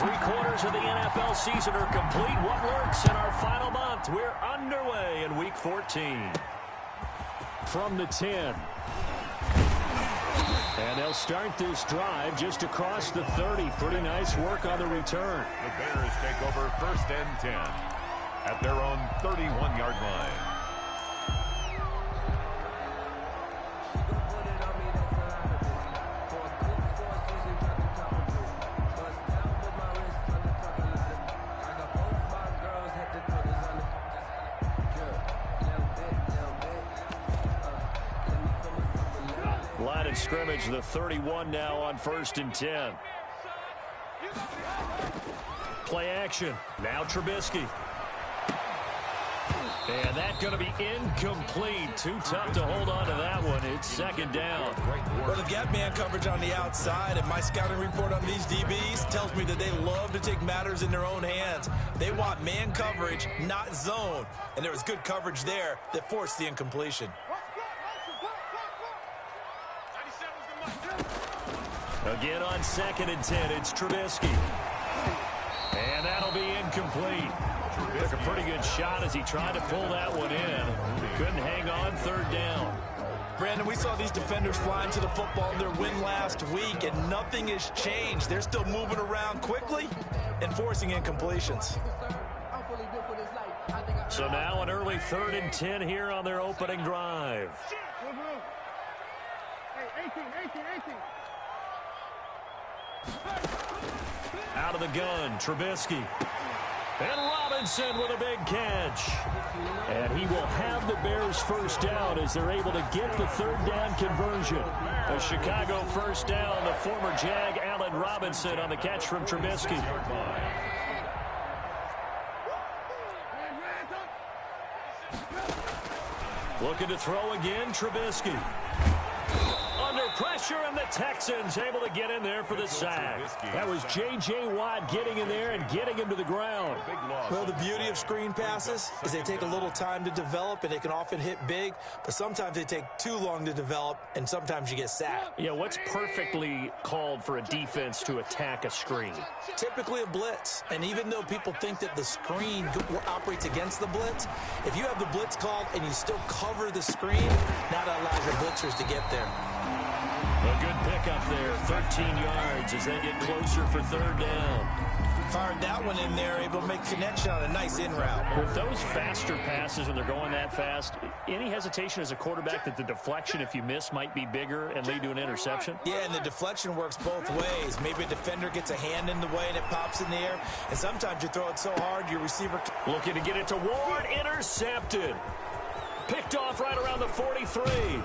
3/4 of the NFL season are complete. What lurks in our final month? We're underway in Week 14. From the 10. And they'll start this drive just across the 30. Pretty nice work on the return. The Bears take over 1st and 10 at their own 31-yard line. Line of scrimmage, the 31 now on 1st and 10. Play action. Now Trubisky. And that's going to be incomplete. Too tough to hold on to that one. It's 2nd down. Well, they've got man coverage on the outside, and my scouting report on these DBs tells me that they love to take matters in their own hands. They want man coverage, not zone. And there was good coverage there that forced the incompletion. Again on 2nd and 10, it's Trubisky. And that'll be incomplete. Took a pretty good shot as he tried to pull that one in. Couldn't hang on 3rd down. Brandon, we saw these defenders flying to the football in their win last week, and nothing has changed. They're still moving around quickly and forcing incompletions. So now an early 3rd and 10 here on their opening drive. Out of the gun, Trubisky. And Robinson with a big catch. And he will have the Bears 1st down as they're able to get the 3rd down conversion. A Chicago 1st down, the former Jag Allen Robinson on the catch from Trubisky. Looking to throw again, Trubisky. Under pressure, and the Texans able to get in there for the sack. That was J.J. Watt getting in there and getting him to the ground. Well, the beauty of screen passes is they take a little time to develop, and they can often hit big, but sometimes they take too long to develop, and sometimes you get sacked. Yeah, what's perfectly called for a defense to attack a screen? Typically a blitz, and even though people think that the screen operates against the blitz, if you have the blitz called and you still cover the screen, now that allows your blitzers to get there. A good pickup there, 13 yards as they get closer for 3rd down. Fired that one in there, able to make connection on a nice in route. With those faster passes when they're going that fast, any hesitation as a quarterback that the deflection, if you miss, might be bigger and lead to an interception? Yeah, and the deflection works both ways. Maybe a defender gets a hand in the way and it pops in the air, and sometimes you throw it so hard your receiver... Looking to get it to Ward, intercepted. Picked off right around the 43.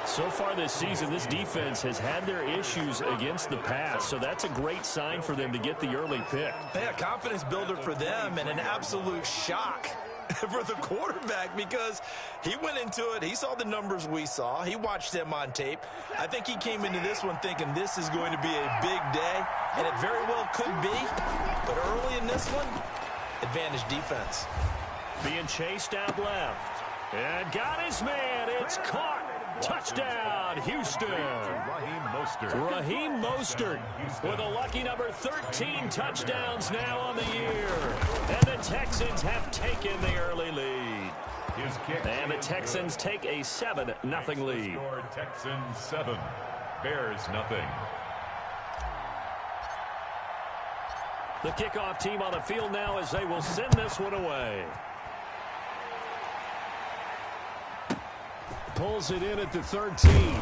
So far this season, this defense has had their issues against the pass, so that's a great sign for them to get the early pick. Yeah, confidence builder for them and an absolute shock for the quarterback because he went into it. He saw the numbers we saw. He watched them on tape. I think he came into this one thinking this is going to be a big day, and it very well could be. But early in this one, advantage defense. Being chased out left. And got his man. It's caught. Touchdown, Houston. Raheem Mostert with a lucky number 13 touchdowns now on the year. And the Texans have taken the early lead. And the Texans take a 7-0 lead. Texans 7, Bears 0. The kickoff team on the field now as they will send this one away. Pulls it in at the 13.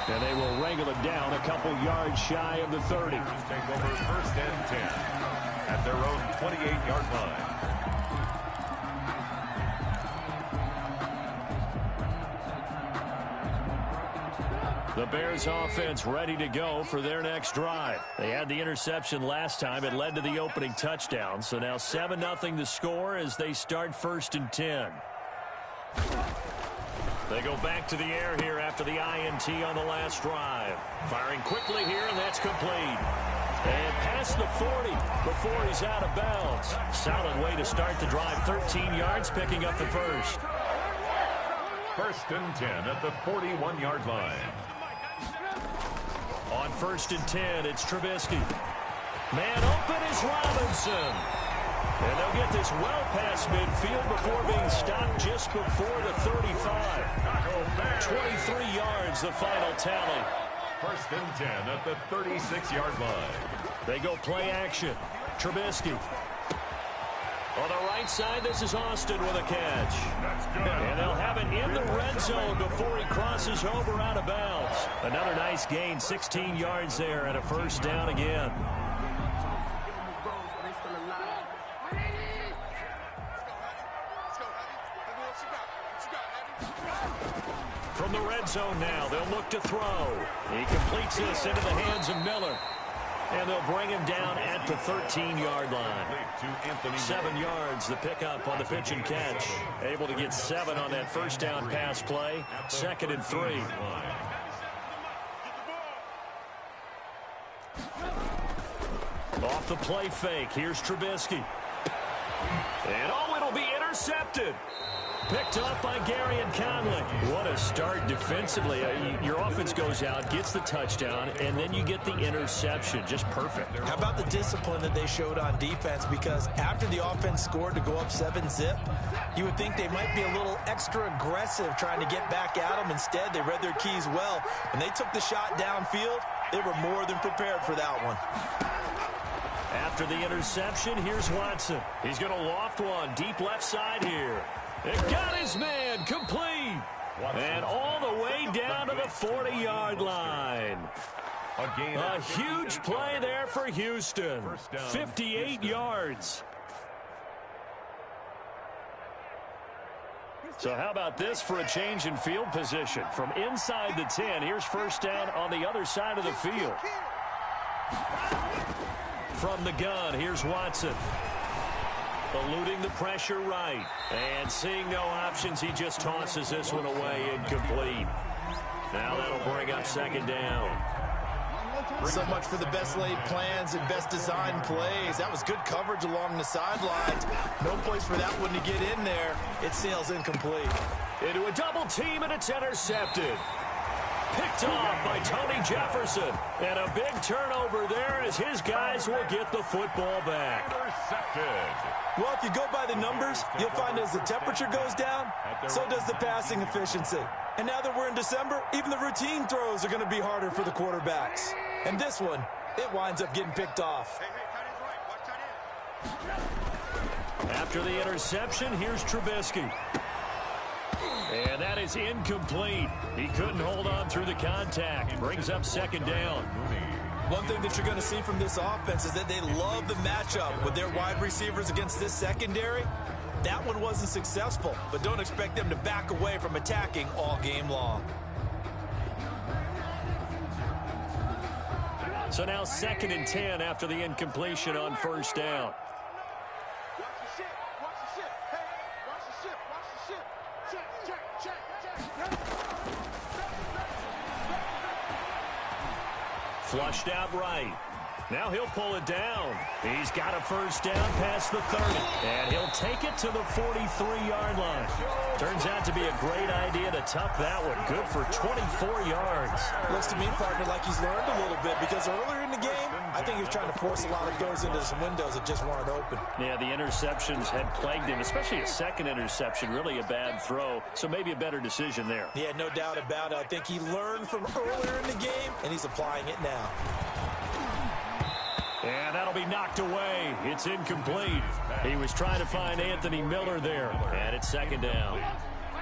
And they will wrangle it down a couple yards shy of the 30. Take over 1st and 10 at their own 28-yard line. The Bears offense ready to go for their next drive. They had the interception last time. It led to the opening touchdown. So now 7-0 the score as they start 1st and 10. They go back to the air here after the INT on the last drive. Firing quickly here, and that's complete. And past the 40 before he's out of bounds. Solid way to start the drive. 13 yards, picking up the first. 1st and 10 at the 41-yard line. On first and 10. It's Trubisky. Man open is Robinson. And they'll get this well past midfield before being stopped just before the 35. 23 yards, the final tally. First and 10 at the 36-yard line. They go play action. Trubisky. On the right side, this is Austin with a catch. And they'll have it in the red zone before he crosses over out of bounds. Another nice gain, 16 yards there, and a first down again. From the red zone now, they'll look to throw. He completes this into the hands of Miller. And they'll bring him down at the 13-yard line. 7 yards, the pickup on the pitch and catch. Able to get 7 on that first down pass play. 2nd and 3. Off the play fake, here's Trubisky. And it'll be intercepted. Picked up by Gary and Conley. What a start defensively. Your offense goes out, gets the touchdown, and then you get the interception. Just perfect. How about the discipline that they showed on defense? Because after the offense scored to go up 7-zip, you would think they might be a little extra aggressive trying to get back at them. Instead, they read their keys well. When they took the shot downfield, they were more than prepared for that one. After the interception, here's Watson. He's going to loft one deep left side here. It got his man complete. And all the way down to the 40-yard line. A huge play there for Houston. 58 yards. So how about this for a change in field position? From inside the 10, here's first down on the other side of the field. From the gun, here's Watson. Eluding the pressure right. And seeing no options, he just tosses this one away, incomplete. Now that'll bring up 2nd down. So much for the best laid plans and best designed plays. That was good coverage along the sidelines. No place for that one to get in there. It sails incomplete. Into a double team, and it's intercepted. Picked off by Tony Jefferson. And a big turnover there as his guys will get the football back. Intercepted. Well, if you go by the numbers, you'll find as the temperature goes down, so does the passing efficiency. And now that we're in December, even the routine throws are going to be harder for the quarterbacks. And this one, it winds up getting picked off. After the interception, here's Trubisky. And that is incomplete. He couldn't hold on through the contact. Brings up 2nd down. One thing that you're going to see from this offense is that they love the matchup with their wide receivers against this secondary. That one wasn't successful, but don't expect them to back away from attacking all game long. So now 2nd and 10 after the incompletion on first down. Flushed out right. Now he'll pull it down. He's got a first down past the 30. And he'll take it to the 43-yard line. Turns out to be a great idea to tuck that one. Good for 24 yards. Looks to me, partner, like he's learned a little bit because earlier in the game, I think he was trying to force a lot of throws into some windows that just weren't open. Yeah, the interceptions had plagued him, especially a second interception, really a bad throw. So maybe a better decision there. Yeah, no doubt about it. I think he learned from earlier in the game, and he's applying it now. And that'll be knocked away. It's incomplete. He was trying to find Anthony Miller there. And it's 2nd down.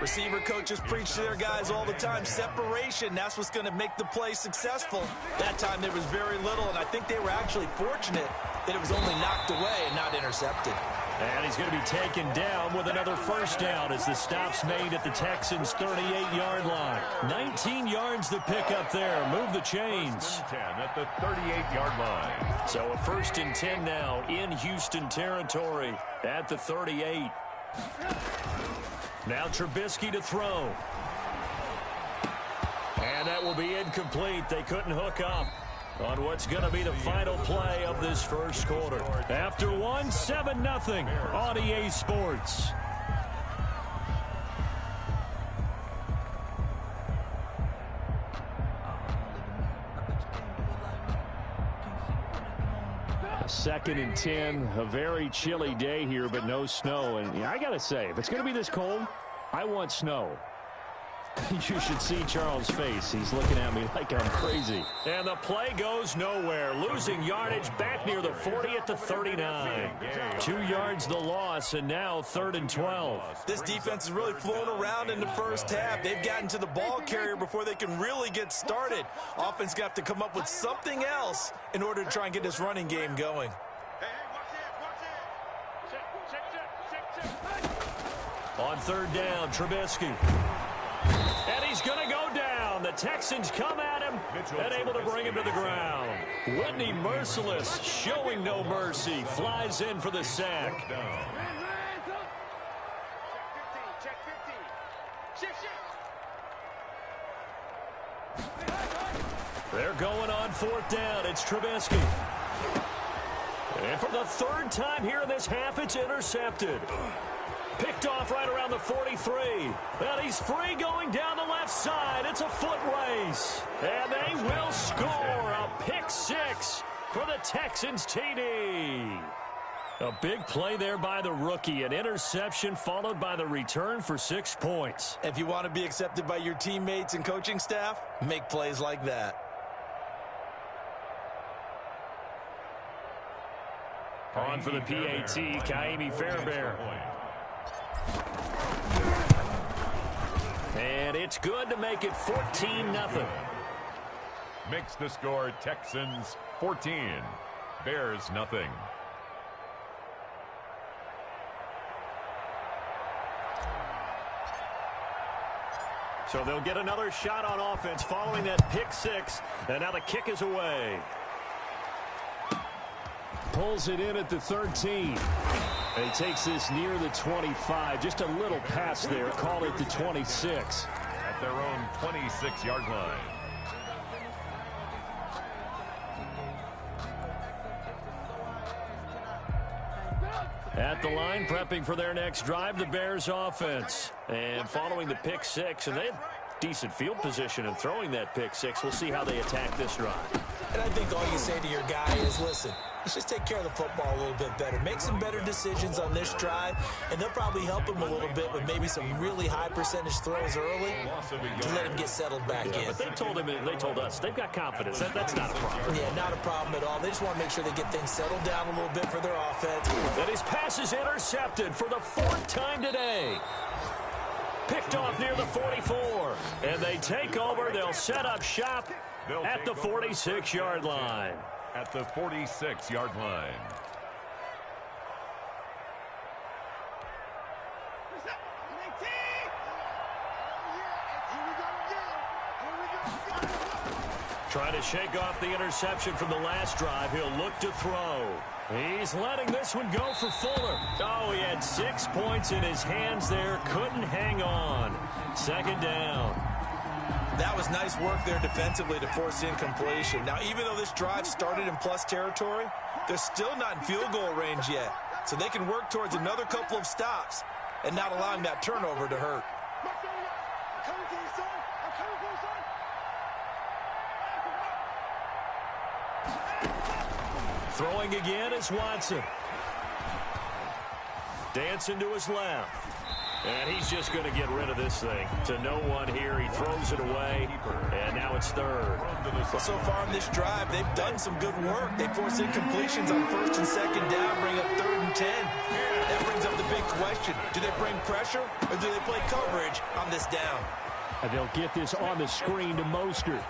Receiver coaches preach to their guys all the time. Separation, that's what's going to make the play successful. That time there was very little, and I think they were actually fortunate that it was only knocked away and not intercepted. And he's going to be taken down with another first down as the stop's made at the Texans' 38-yard line. 19 yards the pickup there. Move the chains. 10 at the 38-yard line. So a 1st and 10 now in Houston territory at the 38. Now Trubisky to throw. And that will be incomplete. They couldn't hook up on what's going to be the final play of this first quarter. After one, 7-0 on EA Sports. 2nd and 10, a very chilly day here, but no snow. And yeah, I got to say, if it's going to be this cold, I want snow. You should see Charles' face. He's looking at me like I'm crazy. And the play goes nowhere. Losing yardage back near the 40 at the 39. 2 yards the loss, and now 3rd and 12. This defense is really flown around in the first half. They've gotten to the ball carrier before they can really get started. Offense got to come up with something else in order to try and get this running game going. On 3rd down, Trubisky. And he's going to go down. The Texans come at him and able to bring him to the ground. Whitney Merciless, showing no mercy, flies in for the sack. They're going on 4th down. It's Trubisky. And for the 3rd time here in this half, it's intercepted. Picked off right around the 43. And he's free going down the left side. It's a foot race. And they will score a pick 6 for the Texans TD. A big play there by the rookie. An interception followed by the return for 6 points. If you want to be accepted by your teammates and coaching staff, make plays like that. On for the PAT, Kaimi Fairbairn. And it's good to make it 14-0. Makes the score Texans 14, Bears nothing. So they'll get another shot on offense following that pick 6. And now the kick is away. Pulls it in at the 13. And he takes this near the 25. Just a little pass there. Call it the 26. At their own 26-yard line. At the line, prepping for their next drive, the Bears offense. And following the pick 6, and they have decent field position in throwing that pick 6. We'll see how they attack this drive. And I think all you say to your guy is, listen, let's just take care of the football a little bit better. Make some better decisions on this drive, and they'll probably help him a little bit with maybe some really high percentage throws early to let him get settled back in. But they told us they've got confidence. That's not a problem. Yeah, not a problem at all. They just want to make sure they get things settled down a little bit for their offense. And his pass is intercepted for the 4th time today. Picked off near the 44. And they take over. They'll set up shop at the 46-yard line. At the 46-yard line. Trying to shake off the interception from the last drive. He'll look to throw. He's letting this one go for Fuller. Oh, he had 6 points in his hands there. Couldn't hang on. 2nd down. That was nice work there defensively to force the incompletion. Now, even though this drive started in plus territory, they're still not in field goal range yet. So they can work towards another couple of stops and not allowing that turnover to hurt. Throwing again is Watson. Dancing to his left. And he's just going to get rid of this thing. To no one here. He throws it away. And now it's 3rd. Well, so far in this drive, they've done some good work. They force incompletions on 1st and 2nd down, bring up 3rd and 10. That brings up the big question. Do they bring pressure or do they play coverage on this down? And they'll get this on the screen to Mostert.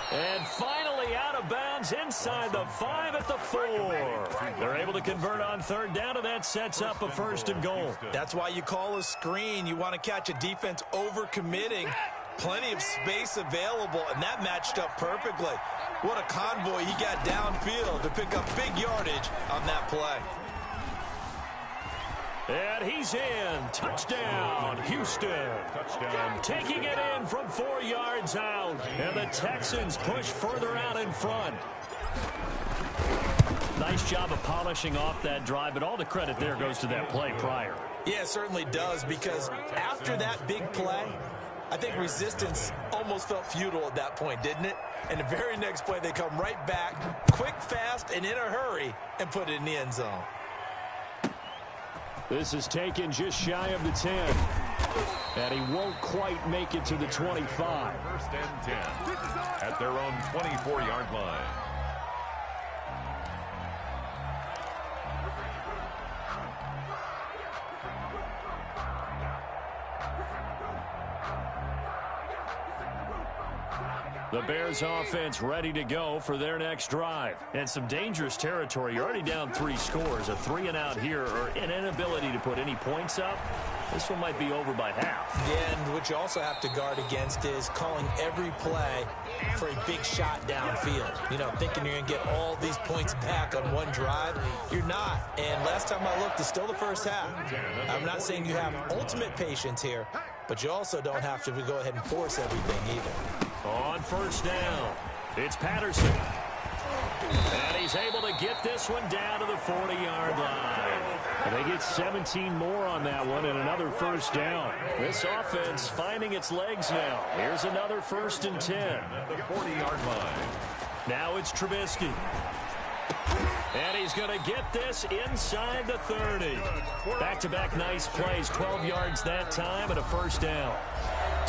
And finally out of bounds inside the 5 at the 4. They're able to convert on 3rd down, and that sets up a 1st and goal. That's why you call a screen. You want to catch a defense over-committing. Plenty of space available, and that matched up perfectly. What a convoy he got downfield to pick up big yardage on that play. And he's in. Touchdown, Houston. Touchdown. Taking it in from 4 yards out. And the Texans push further out in front. Nice job of polishing off that drive, but all the credit there goes to that play prior. Yeah, it certainly does, because after that big play, I think resistance almost felt futile at that point, didn't it? And the very next play, they come right back, quick, fast, and in a hurry, and put it in the end zone. This is taken just shy of the 10. And he won't quite make it to the 25. First and 10 at their own 24-yard line. The Bears offense ready to go for their next drive. And some dangerous territory. You're already down 3 scores. A 3-and-out here or an inability to put any points up. This one might be over by half. Yeah, and what you also have to guard against is calling every play for a big shot downfield. You know, thinking you're going to get all these points back on one drive. You're not. And last time I looked, it's still the first half. I'm not saying you have ultimate patience here, but you also don't have to go ahead and force everything either. On first down, it's Patterson. And he's able to get this one down to the 40-yard line. And they get 17 more on that one and another first down. This offense finding its legs now. Here's another first and 10. At the 40-yard line. Now it's Trubisky. And he's going to get this inside the 30. Back-to-back nice plays, 12 yards that time and a first down.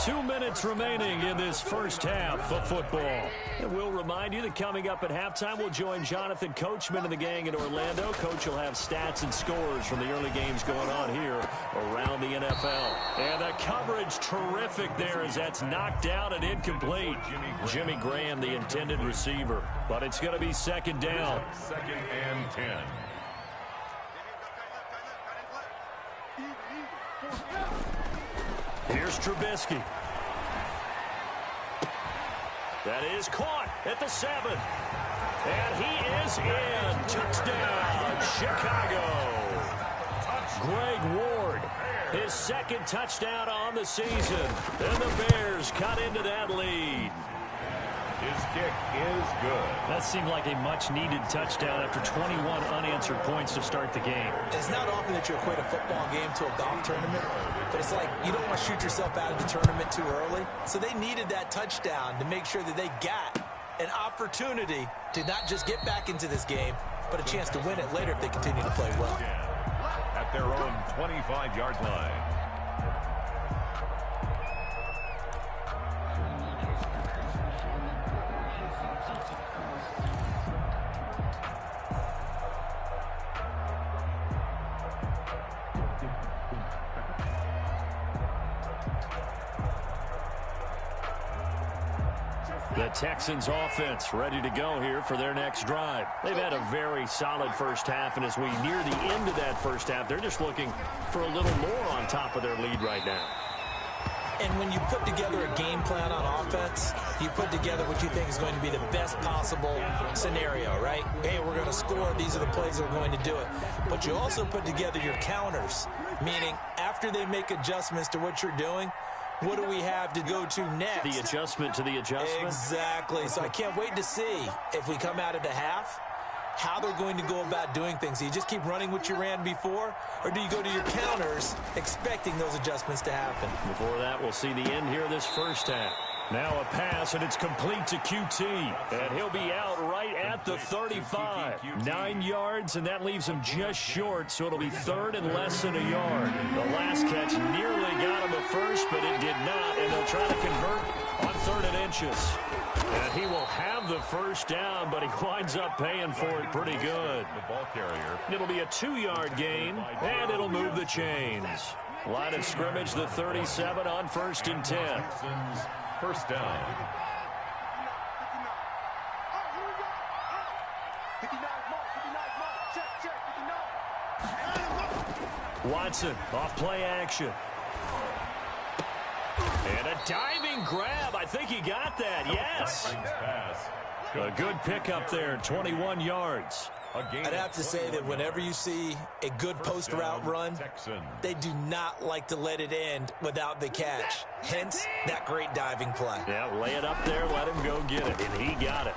2 minutes remaining in this first half of football. And we'll remind you that coming up at halftime, we'll join Jonathan Coachman and the gang in Orlando. Coach will have stats and scores from the early games going on here around the NFL. And the coverage terrific there as that's knocked down and incomplete. Jimmy Graham, the intended receiver. But it's going to be second down. Second and 10. Here's Trubisky. That is caught at the 7. And he is in. Touchdown, Chicago. Greg Ward, his second touchdown on the season. And the Bears cut into that lead. His kick is good. That seemed like a much-needed touchdown after 21 unanswered points to start the game. It's not often that you equate a football game to a golf tournament, but it's like you don't want to shoot yourself out of the tournament too early. So they needed that touchdown to make sure that they got an opportunity to not just get back into this game, but a chance to win it later if they continue to play well. At their own 25-yard line. The Texans offense ready to go here for their next drive. They've had a very solid first half, and as we near the end of that first half, they're just looking for a little more on top of their lead right now. And when you put together a game plan on offense, you put together what you think is going to be the best possible scenario, right? Hey, we're going to score. These are the plays that are going to do it. But you also put together your counters, meaning after they make adjustments to what you're doing, what do we have to go to next? The adjustment to the adjustment? Exactly. So I can't wait to see if we come out of the half, how they're going to go about doing things. Do you just keep running what you ran before, or do you go to your counters expecting those adjustments to happen? Before that, we'll see the end here of this first half. Now a pass, and it's complete to QT. And he'll be out right at the 35. 9 yards, and that leaves him just short, so it'll be third and less than a yard. The last catch nearly got him a first, but it did not, and they'll try to convert on 3rd and inches. And he will have the first down, but he winds up paying for it pretty good. The ball carrier. It'll be a 2-yard gain, and it'll move the chains. Line of scrimmage, the 37 on 1st and 10. First down. Watson off play action. And a diving grab. I think he got that. Yes. A good pickup there, 21 yards. I'd have to say that whenever you see a good post route run, they do not like to let it end without the catch. Hence, that great diving play. Yeah, lay it up there, let him go get it, and he got it.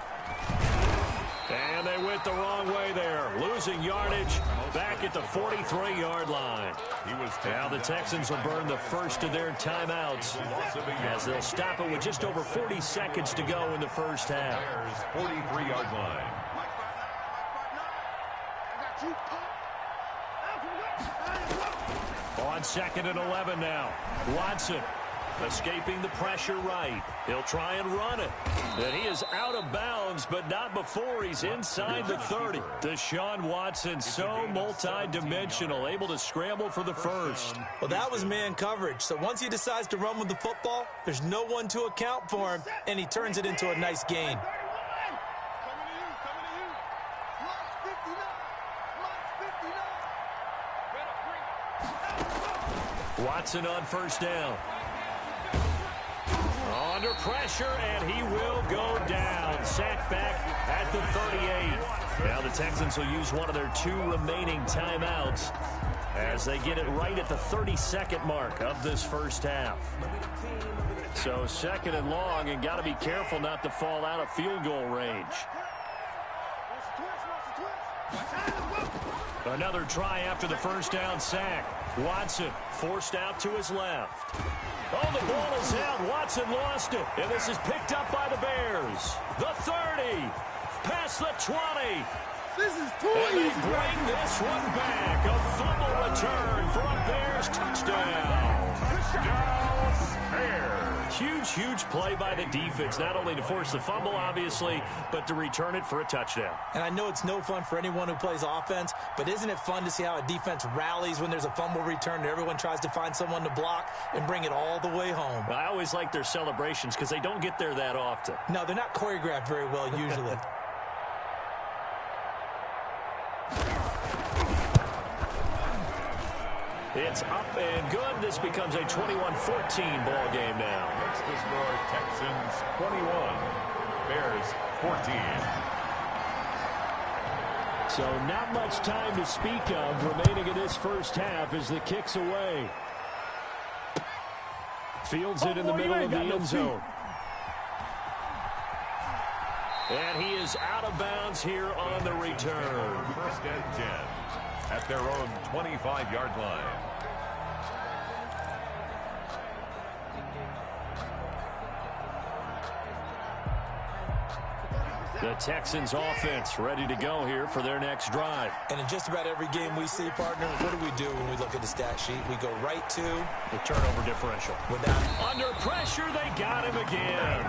And they went the wrong way there, losing yardage back at the 43-yard line. Now the Texans will burn the first of their timeouts as they'll stop it with just over 40 seconds to go in the first half. 43-yard line. On 2nd and 11 now. Watson escaping the pressure right. He'll try and run it. And he is out of bounds, but not before he's inside the 30. Deshaun Watson, so multi-dimensional, able to scramble for the first. Well, that was man coverage. So once he decides to run with the football, there's no one to account for him, and he turns it into a nice gain. Watson on first down. Under pressure, and he will go down. Sacked back at the 38. Now the Texans will use one of their 2 remaining timeouts as they get it right at the 32nd mark of this first half. So 2nd and long, and got to be careful not to fall out of field goal range. Another try after the first down sack. Watson forced out to his left. Oh, the ball is out. Watson lost it. And this is picked up by the Bears. The 30. Past the 20. This is too and easy. they bring this one back. A fumble return for a Bears touchdown. Touchdown, Bears. Huge play by the defense, not only to force the fumble, obviously, but to return it for a touchdown. And I know it's no fun for anyone who plays offense, but isn't it fun to see how a defense rallies when there's a fumble return and everyone tries to find someone to block and bring it all the way home? I always like their celebrations because they don't get there that often. No, they're not choreographed very well usually. It's up and good. This becomes a 21-14 ball game now. Makes the score Texans 21, Bears 14. So not much time to speak of remaining in this first half as the kick's away. Fields it in the middle of the end zone. And he is out of bounds here on the return. 1st and 10 at their own 25-yard line. The Texans offense ready to go here for their next drive. And in just about every game we see, partner, what do when we look at the stat sheet? We go right to the turnover differential. Without under pressure, they got him again.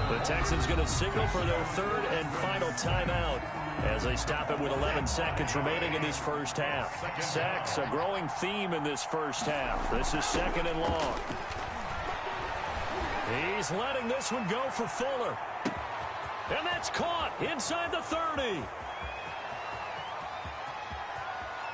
The Texans going to signal for their 3rd and final timeout as they stop it with 11 seconds remaining in this first half. Sacks, a growing theme in this first half. This is 2nd and long. He's letting this one go for Fuller. And that's caught inside the 30.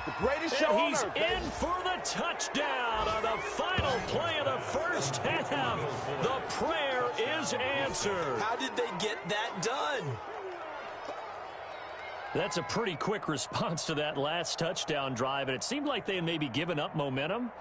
The greatest show And he's on earth, in for the touchdown on the final play of the first half. The prayer is answered. How did they get that done? That's a pretty quick response to that last touchdown drive, and it seemed like they had maybe given up momentum.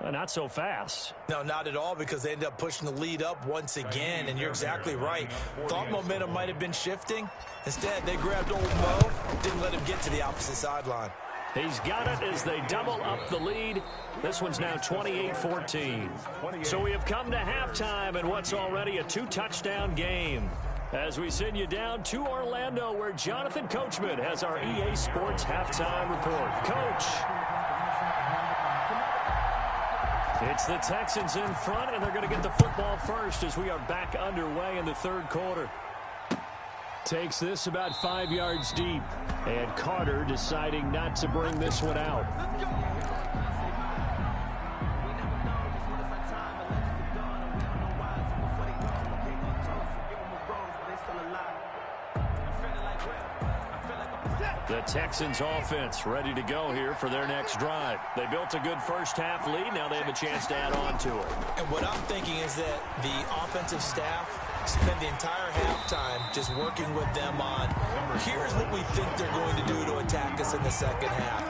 Not so fast. No, not at all, because they ended up pushing the lead up once again, and you're exactly right. Thought momentum might have been shifting. Instead, they grabbed old Mo, didn't let him get to the opposite sideline. He's got it as they double up the lead. This one's now 28-14. So we have come to halftime in what's already a 2-touchdown game. As we send you down to Orlando, where Jonathan Coachman has our EA Sports halftime report. Coach. It's the Texans in front, and they're going to get the football first as we are back underway in the 3rd quarter. Takes this about 5 yards deep, and Carter deciding not to bring this one out. The Texans offense ready to go here for their next drive. They built a good first half lead. Now they have a chance to add on to it. And what I'm thinking is that the offensive staff spend the entire halftime just working with them on, here's what we think they're going to do to attack us in the second half.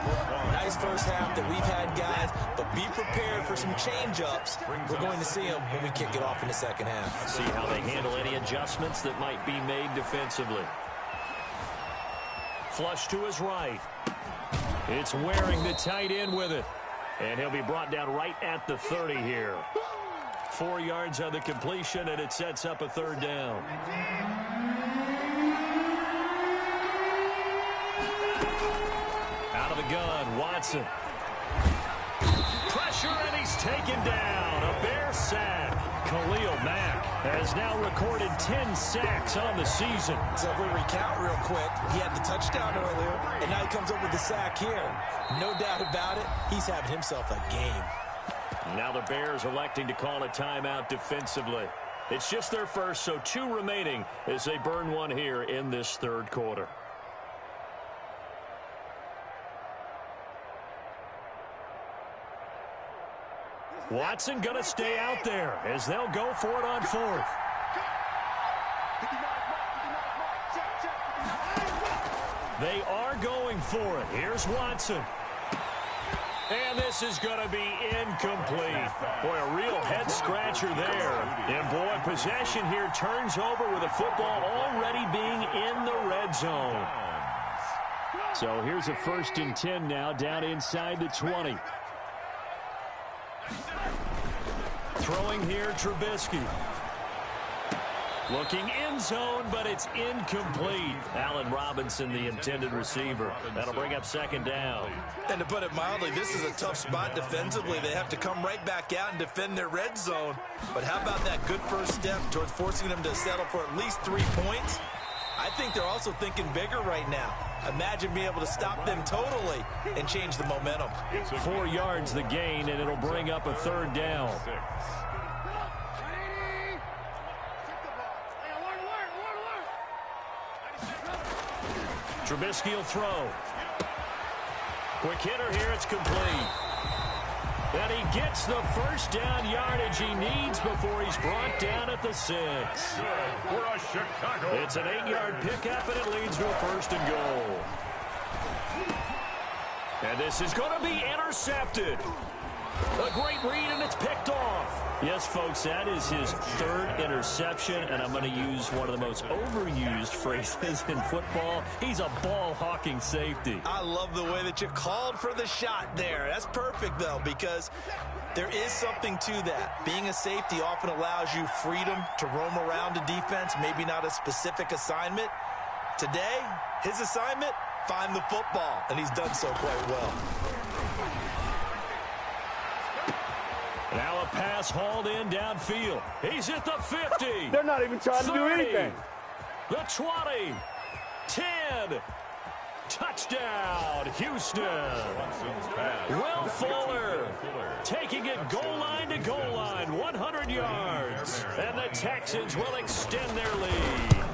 Nice first half that we've had, guys, but be prepared for some change-ups. We're going to see them when we kick it off in the second half. See how they handle any adjustments that might be made defensively. Flush to his right. It's wearing the tight end with it. And he'll be brought down right at the 30 here. 4 yards on the completion, and it sets up a third down. Out of the gun, Watson. Pressure, and he's taken down. A Bear sack. Khalil Mack has now recorded 10 sacks on the season. So if we recount real quick, he had the touchdown earlier, and now he comes up with the sack here. No doubt about it, he's having himself a game. Now the Bears electing to call a timeout defensively. It's just their first, so 2 remaining as they burn one here in this third quarter. Watson going to stay out there as they'll go for it on 4th. They are going for it. Here's Watson. And this is going to be incomplete. Boy, a real head-scratcher there. And, boy, possession here turns over with the football already being in the red zone. So here's a 1st and 10 now down inside the 20. Throwing here, Trubisky. Looking end zone, but it's incomplete. Allen Robinson, the intended receiver. That'll bring up 2nd down. And to put it mildly, this is a tough spot defensively. They have to come right back out and defend their red zone. But how about that good first step towards forcing them to settle for at least 3 points? I think they're also thinking bigger right now. Imagine being able to stop them totally and change the momentum. 4 yards the gain, and it'll bring up a 3rd down. Trubisky will throw. Quick hitter here, it's complete. And he gets the first down yardage he needs before he's brought down at the 6. It's an 8-yard pickup, and it leads to a 1st and goal. And this is going to be intercepted. A great read, and it's picked off. Yes, folks, that is his 3rd interception, and I'm going to use one of the most overused phrases in football. He's a ball-hawking safety. I love the way that you called for the shot there. That's perfect, though, because there is something to that. Being a safety often allows you freedom to roam around a defense, maybe not a specific assignment. Today, his assignment, find the football, and he's done so quite well. Now a pass hauled in downfield. He's at the 50. They're not even trying 30, to do anything. The 20. 10. Touchdown, Houston. Will Fuller taking it goal line to goal line, 100 yards. And the Texans will extend their lead.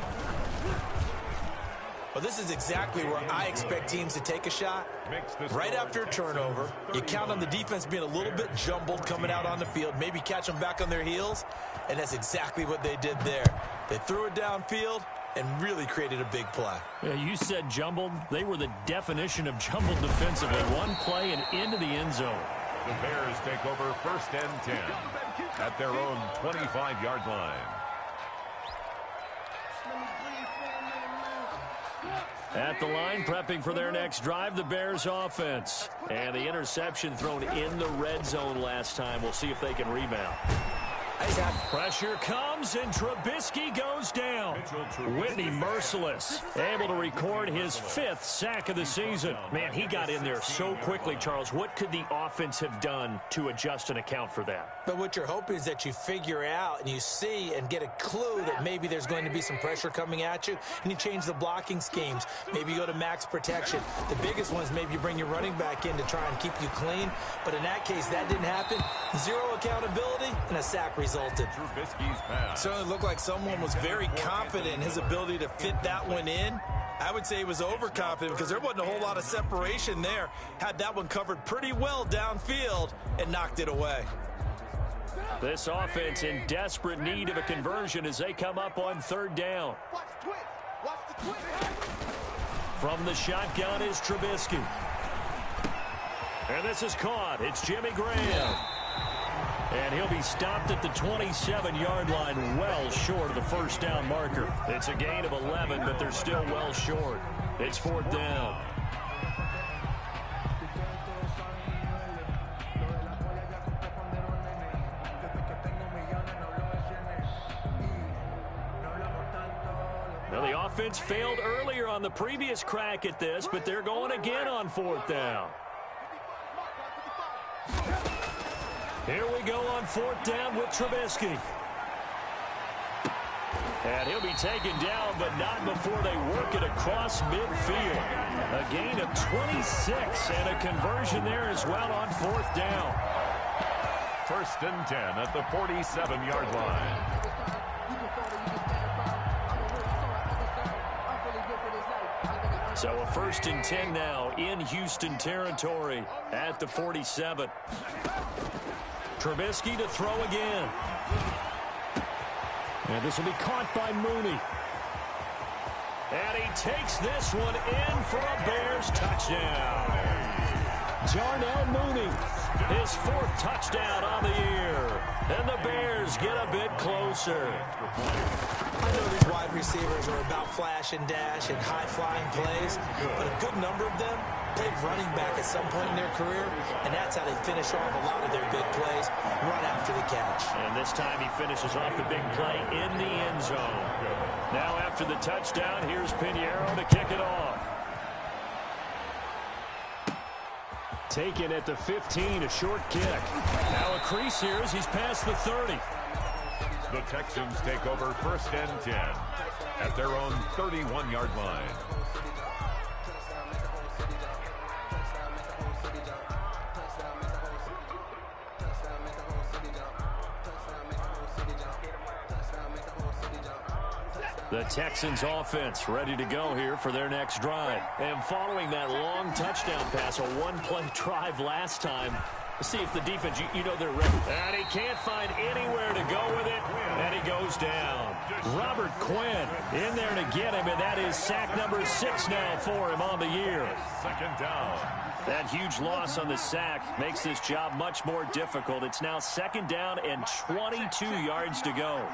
Well, this is exactly where I expect teams to take a shot. Right after a turnover, you count on the defense being a little bit jumbled coming out on the field, maybe catch them back on their heels, and that's exactly what they did there. They threw it downfield and really created a big play. Yeah, you said jumbled. They were the definition of jumbled defensively. One play and into the end zone. The Bears take over 1st and 10 at their own 25-yard line. At the line, prepping for their next drive, the Bears offense. And the interception thrown in the red zone last time. We'll see if they can rebound. Pressure comes, and Trubisky goes down. Whitney merciless, able to record his 5th sack of the season. Man, he got in there so quickly, Charles. What could the offense have done to adjust and account for that? But what you're hoping is that you figure out and you see and get a clue that maybe there's going to be some pressure coming at you, and you change the blocking schemes. Maybe you go to max protection. The biggest one is maybe you bring your running back in to try and keep you clean. But in that case, that didn't happen. 0 accountability, and a sack resulted. Certainly looked like someone was very confident in his ability to fit that one in. I would say he was overconfident because there wasn't a whole lot of separation there. Had that one covered pretty well downfield and knocked it away. This offense in desperate need of a conversion as they come up on 3rd down. From the shotgun is Trubisky. And this is caught. It's Jimmy Graham. And he'll be stopped at the 27-yard line, well short of the 1st down marker. It's a gain of 11, but they're still well short. It's 4th down. offense failed earlier on the previous crack at this, but they're going again on 4th down. Here we go on 4th down with Trubisky. And he'll be taken down, but not before they work it across midfield. A gain of 26 and a conversion there as well on 4th down. 1st and 10 at the 47-yard line. So a 1st and 10 now in Houston territory at the 47. Trubisky to throw again. And this will be caught by Mooney. And he takes this one in for a Bears touchdown. Darnell Mooney, his 4th touchdown on the year. And the Bears get a bit closer. I know these wide receivers are about flash and dash and high-flying plays, but a good number of them played running back at some point in their career, and that's how they finish off a lot of their big plays, run after the catch. And this time he finishes off the big play in the end zone. Now after the touchdown, here's Pinheiro to kick it off. Taken at the 15, a short kick. Now a crease here as he's past the 30. The Texans take over 1st and 10 at their own 31-yard line. The Texans offense ready to go here for their next drive. And following that long touchdown pass, a one-play drive last time, let's see if the defense, you know they're ready. And he can't find anywhere to go with it, and he goes down. Robert Quinn in there to get him, and that is sack number 6 now for him on the year. 2nd down. That huge loss on the sack makes this job much more difficult. It's now 2nd down and 22 yards to go.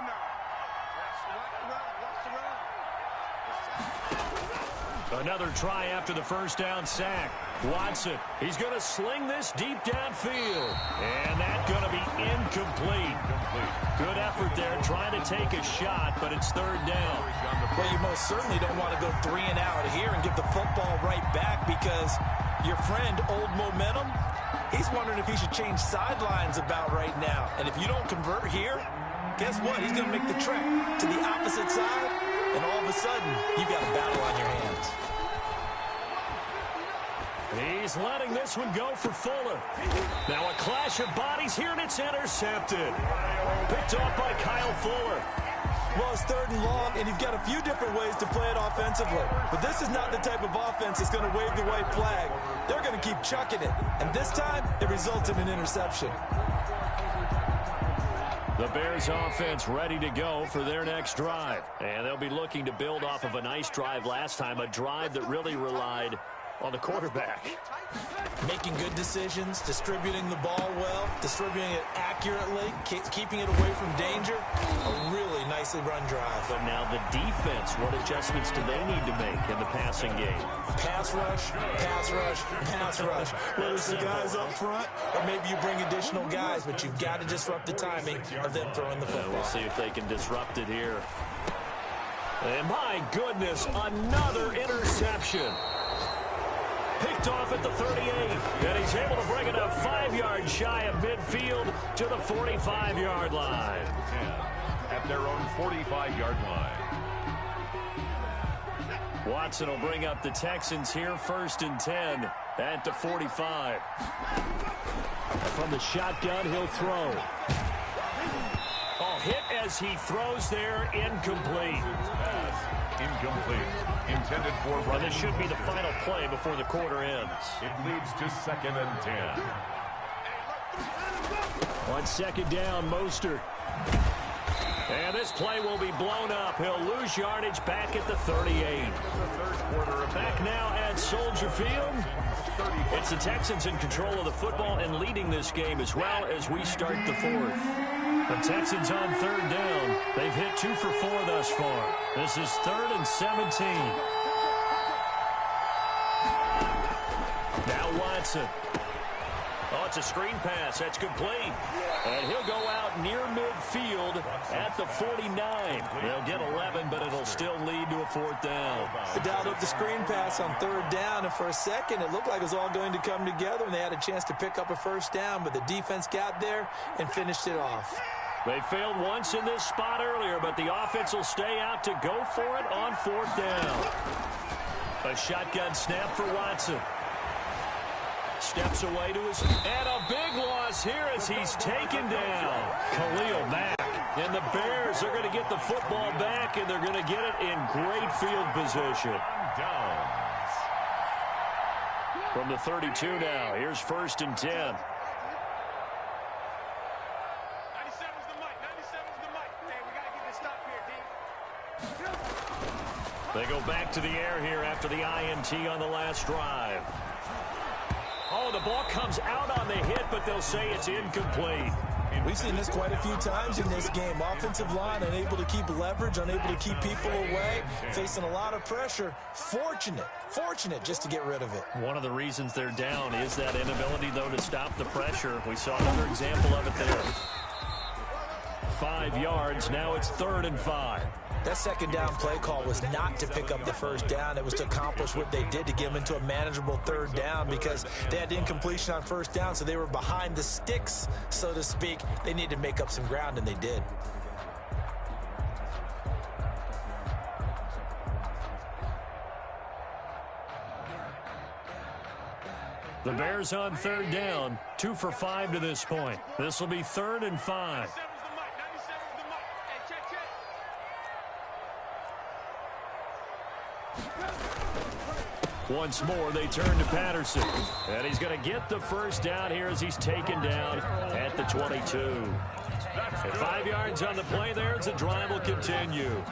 Another try after the 1st down sack. Watson, he's going to sling this deep downfield. And that's going to be incomplete. Good effort there trying to take a shot, but it's 3rd down. Well, you most certainly don't want to go 3 and out here and give the football right back because your friend, Old Momentum, he's wondering if he should change sidelines about right now. And if you don't convert here, guess what? He's going to make the trek to the opposite side, and all of a sudden, you've got a battle on your hands. He's letting this one go for Fuller. Now a clash of bodies here, and it's intercepted. Picked off by Kyle Fuller. Well, it's 3rd and long, and you've got a few different ways to play it offensively. But this is not the type of offense that's going to wave the white flag. They're going to keep chucking it. And this time, it results in an interception. The Bears offense ready to go for their next drive. And they'll be looking to build off of a nice drive last time, a drive that really relied on the quarterback. Making good decisions, distributing the ball well, distributing it accurately, keeping it away from danger. A really nicely run drive. But now the defense, what adjustments do they need to make in the passing game? Pass rush, pass rush, pass rush. Whether it's the guys up front or maybe you bring additional guys, but you've got to disrupt the timing of them throwing the football. We'll see if they can disrupt it here. And my goodness, another interception. Picked off at the 38, and he's able to bring it up 5 yards shy of midfield to the 45-yard line. 10 at their own 45-yard line. Watson will bring up the Texans here, 1st and 10 at the 45. From the shotgun, he'll throw. Oh, hit as he throws there, incomplete. Incomplete. Intended for running. And this should be the final play before the quarter ends. It leads to 2nd and 10. On 2nd down, Mostert. And this play will be blown up. He'll lose yardage back at the 38. Back now at Soldier Field. It's the Texans in control of the football and leading this game as well as we start the 4th. The Texans on 3rd down. They've hit 2 for 4 thus far. This is 3rd and 17. Now Watson. Oh, it's a screen pass. That's complete. And he'll go out near midfield at the 49. They'll get 11, but it'll still lead to a 4th down. They dialed up the screen pass on 3rd down, and for a second it looked like it was all going to come together, and they had a chance to pick up a 1st down, but the defense got there and finished it off. They failed once in this spot earlier, but the offense will stay out to go for it on 4th down. A shotgun snap for Watson. Steps away to his... And a big loss here as he's taken down. Khalil Mack. And the Bears are going to get the football back, and they're going to get it in great field position. Downs. From the 32 now, here's 1st and 10. 97's the mic. 97's the mic. Hey, we got to get this stop here, D. They go back to the air here after the INT on the last drive. Oh, the ball comes out on the hit, but they'll say it's incomplete. We've seen this quite a few times in this game. Offensive line unable to keep leverage, unable to keep people away, facing a lot of pressure. Fortunate just to get rid of it. One of the reasons they're down is that inability, though, to stop the pressure. We saw another example of it there. 5 yards. Now it's 3rd and 5. That 2nd down play call was not to pick up the 1st down. It was to accomplish what they did, to get them into a manageable 3rd down, because they had incompletion on 1st down, so they were behind the sticks, so to speak. They needed to make up some ground, and they did. The Bears on 3rd down, 2 for 5 to this point. This will be 3rd and 5. 97's the mic. 97's the mic. Hey, check. Once more, they turn to Patterson. And he's going to get the 1st down here as he's taken down at the 22. At 5 yards on the play there as the drive will continue.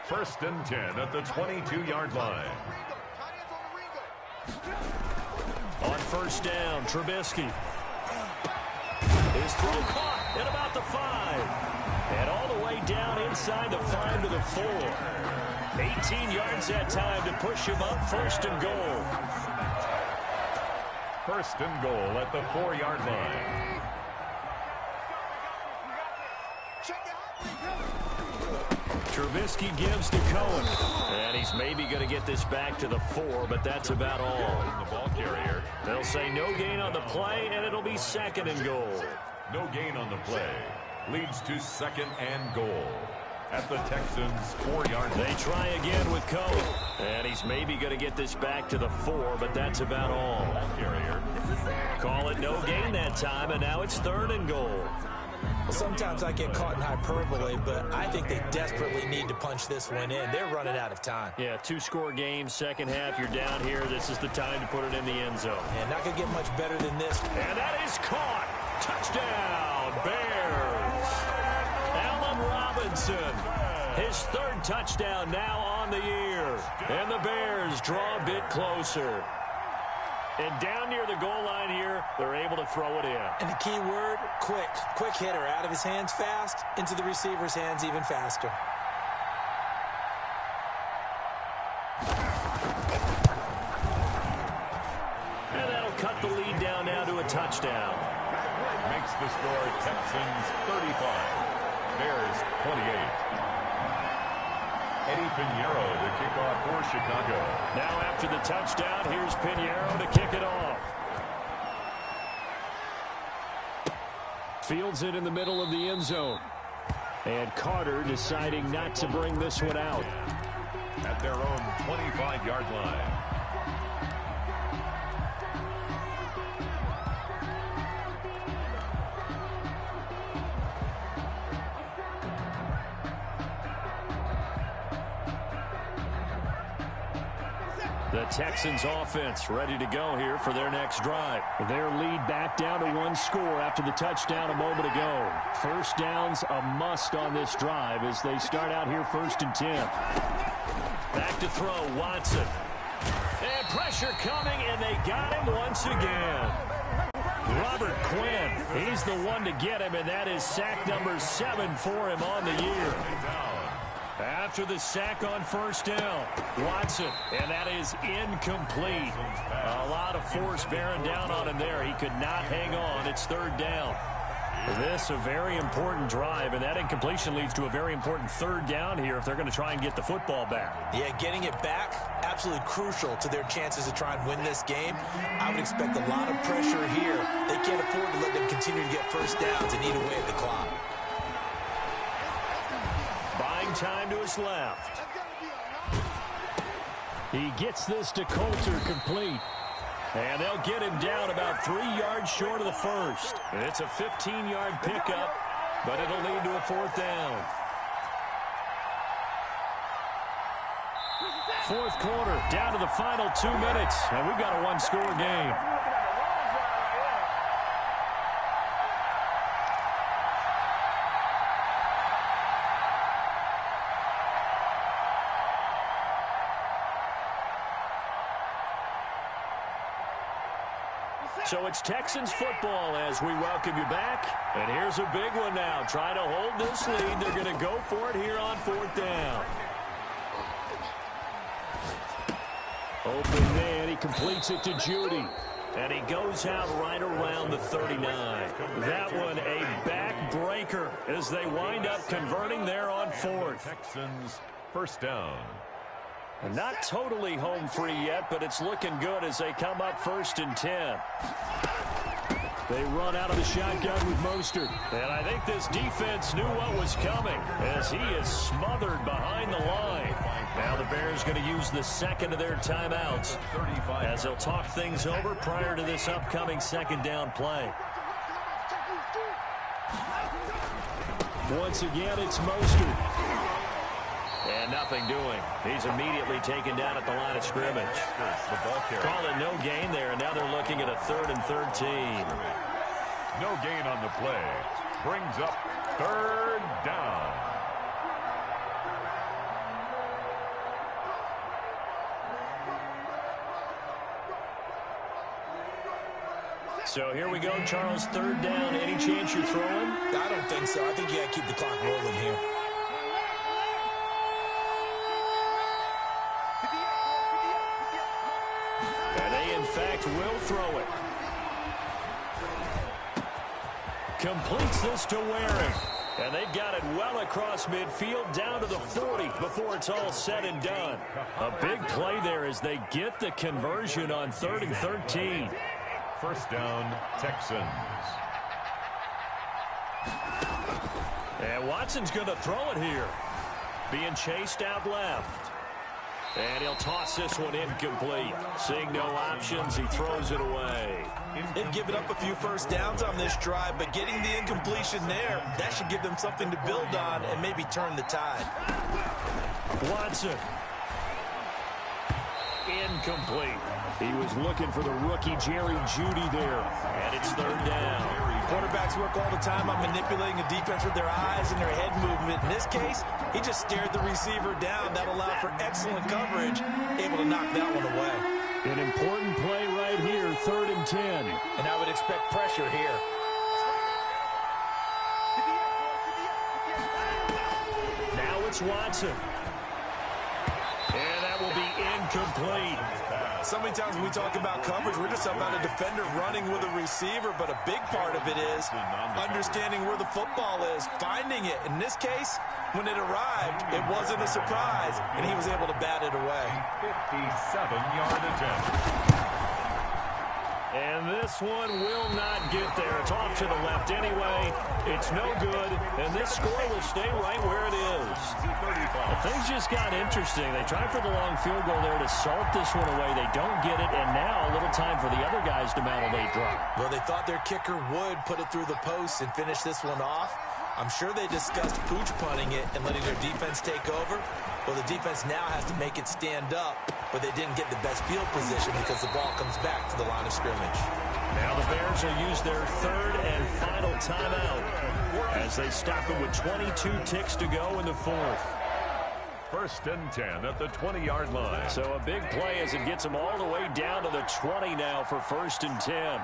1st and 10 at the 22-yard line. On 1st down, Trubisky. His throw caught at about the 5. And all the way down inside the 5 to the 4. 18 yards that time to push him up. 1st and goal. 1st and goal at the 4-yard line. Trubisky gives to Cohen. And he's maybe going to get this back to the 4, but that's about all. The ball carrier. They'll say no gain on the play, and it'll be 2nd and goal. No gain on the play. Leads to 2nd and goal at the Texans' 4-yard line. They try again with Cohen. And he's maybe going to get this back to the 4, but that's about all. Carrier. Call it no gain that time, and now it's 3rd and goal. Well, sometimes I get caught in hyperbole, but I think they desperately need to punch this one in. They're running out of time. Yeah, 2-score game, 2nd half. You're down here. This is the time to put it in the end zone. And not going to get much better than this. And that is caught. Touchdown, Bears. Allen Robinson. His 3rd touchdown now on the year. And the Bears draw a bit closer. And down near the goal line here, they're able to throw it in. And the key word, quick. Quick hitter. Out of his hands fast, into the receiver's hands even faster. And that'll cut the lead down now to a touchdown. Makes the score Texans 35. Bears 28. Eddie Pinheiro to kick off for Chicago. Now after the touchdown, here's Pinheiro to kick it off. Fields it in the middle of the end zone. And Carter deciding not to bring this one out. At their own 25-yard line. The Texans offense ready to go here for their next drive. Their lead back down to 1 score after the touchdown a moment ago. 1st down's a must on this drive as they start out here 1st and 10. Back to throw, Watson. And pressure coming, and they got him once again. Robert Quinn, he's the one to get him, and that is sack number 7 for him on the year. after the sack on first down. Watson, and that is incomplete. A lot of force bearing down on him there. He could not hang on. It's third down. This a very important drive, and that incompletion leads to a very important third down here if they're going to try and get the football back. Yeah, getting it back, absolutely crucial to their chances to try and win this game. I would expect a lot of pressure here. They can't afford to let them continue to get first downs and eat away at the clock. Buying time to his left. He gets this to Coulter complete. And they'll get him down about 3 yards short of the first. It's a 15-yard pickup, but it'll lead to a fourth down. Fourth quarter, down to the final 2 minutes, and we've got a one-score game. So it's Texans football as we welcome you back. And here's a big one now. Trying to hold this lead. They're going to go for it here on fourth down. Open man. He completes it to Judy. And he goes out right around the 39. That one a backbreaker as they wind up converting there on fourth. Texans first down. Not totally home free yet, but it's looking good as they come up 1st and 10. They run out of the shotgun with Mostert. And I think this defense knew what was coming as he is smothered behind the line. Now the Bears going to use the second of their timeouts as they'll talk things over prior to this upcoming second down play. Once again, it's Mostert. And nothing doing. He's immediately taken down at the line of scrimmage. Call it no gain there, and now they're looking at a 3rd and 13. No gain on the play. Brings up 3rd down. So here we go, Charles, 3rd down. Any chance you're throwing? I don't think so. I think you got to keep the clock rolling here. Will throw it. Completes this to Waring. And they've got it well across midfield down to the 40 before it's all said and done. A big play there as they get the conversion on 3rd and 13. First down, Texans. And Watson's going to throw it here. Being chased out left. And he'll toss this one incomplete. Seeing no options, he throws it away. They've given up a few first downs on this drive, but getting the incompletion there, that should give them something to build on and maybe turn the tide. Watson. Incomplete. He was looking for the rookie Jerry Jeudy there. And it's 3rd down. Quarterbacks work all the time on manipulating the defense with their eyes and their head movement. In this case, he just stared the receiver down. That allowed for excellent coverage, able to knock that one away. An important play right here, 3rd and 10. And I would expect pressure here. Now it's Watson. And that will be incomplete. So many times when we talk about coverage, we're just about a defender running with a receiver, but a big part of it is understanding where the football is, finding it. In this case, when it arrived, it wasn't a surprise, and he was able to bat it away. 57-yard attempt. And this one will not get there. It's off to the left anyway. It's no good, and this score will stay right where it is. Well, things just got interesting. They tried for the long field goal there to salt this one away. They don't get it, and now a little time for the other guys to mount a late drop. Well, they thought their kicker would put it through the post and finish this one off. I'm sure they discussed pooch punting it and letting their defense take over. Well, the defense now has to make it stand up, but they didn't get the best field position because the ball comes back to the line of scrimmage. Now the Bears will use their 3rd and final timeout as they stop it with 22 ticks to go in the 4th. 1st and 10 at the 20-yard line. So a big play as it gets them all the way down to the 20 now for 1st and 10.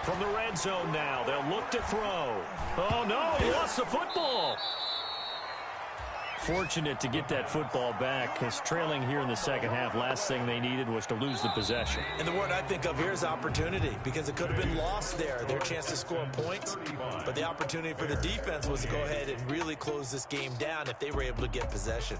From the red zone now, they'll look to throw. Oh, no, he lost the football. fortunate to get that football back, because trailing here in the second half, last thing they needed was to lose the possession. And the word I think of here is opportunity, because it could have been lost there, their chance to score points. But the opportunity for the defense was to go ahead and really close this game down if they were able to get possession.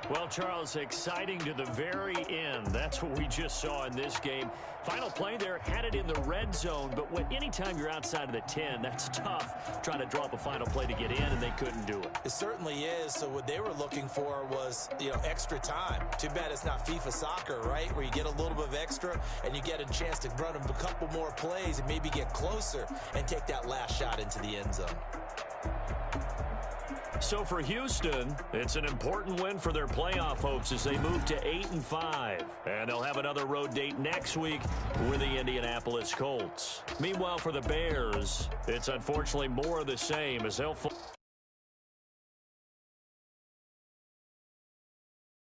Well, Charles, exciting to the very end. That's what we just saw in this game. Final play there, had it in the red zone, but anytime you're outside of the 10, that's tough trying to draw up a final play to get in, and they couldn't do it. It certainly is. So what they were looking for was, extra time. Too bad it's not FIFA soccer, right, where you get a little bit of extra and you get a chance to run a couple more plays and maybe get closer and take that last shot into the end zone. So for Houston, it's an important win for their playoff hopes as they move to 8-5. And they'll have another road date next week with the Indianapolis Colts. Meanwhile, for the Bears, it's unfortunately more of the same as they'll